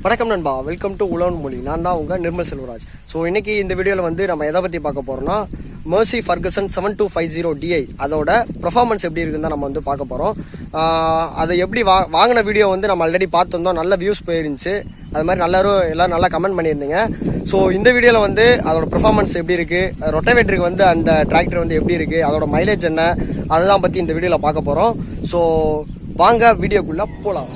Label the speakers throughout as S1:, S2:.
S1: வணக்கம் நண்பா, welcome to உலவன் மொழி. நான் தான் உங்க நிர்மல் செல்வராஜ். ஸோ இன்னைக்கு இந்த வீடியோவில் வந்து நம்ம எதை பற்றி பார்க்க போறோம்னா, மெர்சி ஃபர்கசன் 7250 DI அதோட பெர்ஃபார்மன்ஸ் எப்படி இருக்குன்னு தான் நம்ம வந்து பார்க்க போகிறோம். அதை எப்படி வாங்கின வீடியோ வந்து நம்ம ஆல்ரெடி பார்த்துருந்தோம், நல்ல வியூஸ் போயிருந்துச்சு. அது மாதிரி எல்லாரும் நல்லா கமெண்ட் பண்ணியிருந்தீங்க. ஸோ இந்த வீடியோவில் வந்து அதோட பெர்ஃபார்மன்ஸ் எப்படி இருக்குது, ரொட்டவேட்டருக்கு வந்து அந்த டிராக்டர் வந்து எப்படி இருக்குது, அதோட மைலேஜ் என்ன, அதெல்லாம் பற்றி இந்த வீடியோவில் பார்க்க போகிறோம். ஸோ வாங்க வீடியோக்குள்ளே போகலாம்.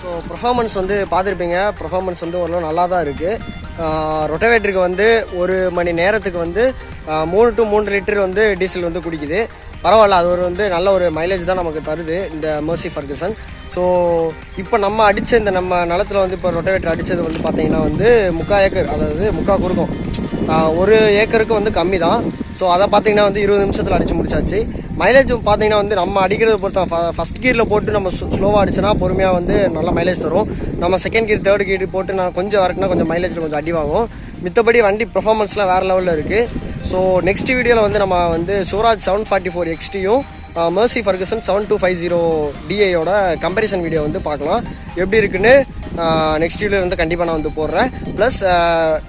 S1: ஸோ பெர்ஃபார்மன்ஸ் வந்து பார்த்துருப்பீங்க. பெர்ஃபார்மன்ஸ் வந்து ஓரளவு நல்லா தான் இருக்குது. ரொட்டவேட்டருக்கு வந்து ஒரு மணி நேரத்துக்கு வந்து 3 to 3 லிட்டர் வந்து டீசல் வந்து குடிக்குது. பரவாயில்ல, அது வந்து நல்ல ஒரு மைலேஜ் தான் நமக்கு தருது இந்த மெர்சி ஃபர்கசன். ஸோ இப்போ நம்ம அடித்த இந்த நம்ம நிலத்தில் வந்து இப்போ ரொட்டவேட்டர் அடித்தது வந்து பார்த்தீங்கன்னா வந்து 3/4 ஏக்கர், அதாவது 3/4 குறுக்கும், 1 ஏக்கருக்கு வந்து கம்மி தான். ஸோ அதை பார்த்தீங்கன்னா வந்து 20 நிமிஷத்தில் அடித்து முடிச்சாச்சு. மைலேஜ் பார்த்தீங்கன்னா வந்து நம்ம அடிக்கிறத பொறுத்த ஃபர்ஸ்ட் கீரில் போட்டு நம்ம ஸ்லோவாக அடிச்சோன்னா பொறுமையாக வந்து நல்ல மைலேஜ் தரும். நம்ம செகண்ட் கீர் தேர்ட் கீர் போட்டு நான் கொஞ்சம் வரக்குன்னா கொஞ்சம் மைலேஜில் கொஞ்சம் அடி வாங்கும். மித்தபடி வண்டி பெர்ஃபார்மன்ஸ்லாம் வேறு லெவலில் இருக்குது. ஸோ நெக்ஸ்ட் வீடியோவில் வந்து நம்ம வந்து ஸ்வராஜ் 744 XTயும் மெர்சி ஃபர்கசன் 7250 DIயோட கம்பேரிசன் வீடியோ வந்து பார்க்கலாம். எப்படி இருக்குன்னு நெக்ஸ்ட் வீடியோ வந்து கண்டிப்பாக நான் வந்து போடுறேன். ப்ளஸ்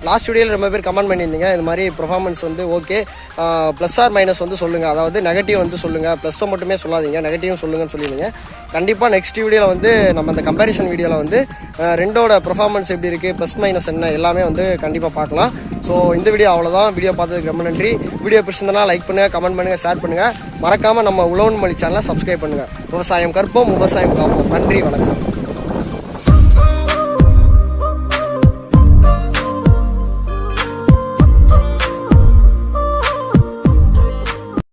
S1: லாஸ்ட் வீடியோவில் ரொம்ப பேர் கமெண்ட் பண்ணியிருந்தீங்க, இது மாதிரி பெர்ஃபார்மன்ஸ் வந்து ஓகே, ப்ளஸ் ஆர் மைனஸ் வந்து சொல்லுங்கள், அதாவது நெகட்டிவ் வந்து சொல்லுங்கள், ப்ளஸ்ஸை மட்டுமே சொல்லாதீங்க, நெகட்டிவும் சொல்லுங்கன்னு சொல்லியிருந்தீங்க. கண்டிப்பாக நெக்ஸ்ட் வீடியோவில் வந்து நம்ம அந்த கம்பேரிசன் வீடியோவில் வந்து ரெண்டோட பெர்ஃபார்மன்ஸ் எப்படி இருக்குது, ப்ளஸ் மைனஸ் என்ன, எல்லாமே வந்து கண்டிப்பாக பார்க்கலாம். ஸோ இந்த வீடியோ அவ்வளோதான். வீடியோ பார்த்ததுக்கு ரொம்ப நன்றி. வீடியோ பிடிச்சிருந்தனா லைக் பண்ணுங்கள், கமெண்ட் பண்ணுங்கள், ஷேர் பண்ணுங்கள். மறக்காமல் நம்ம உலவன் மொழி சேனலை சப்ஸ்கிரைப் பண்ணுங்கள். விவசாயம் கற்போம், விவசாயம் காப்போம். நன்றி, வணக்கம்.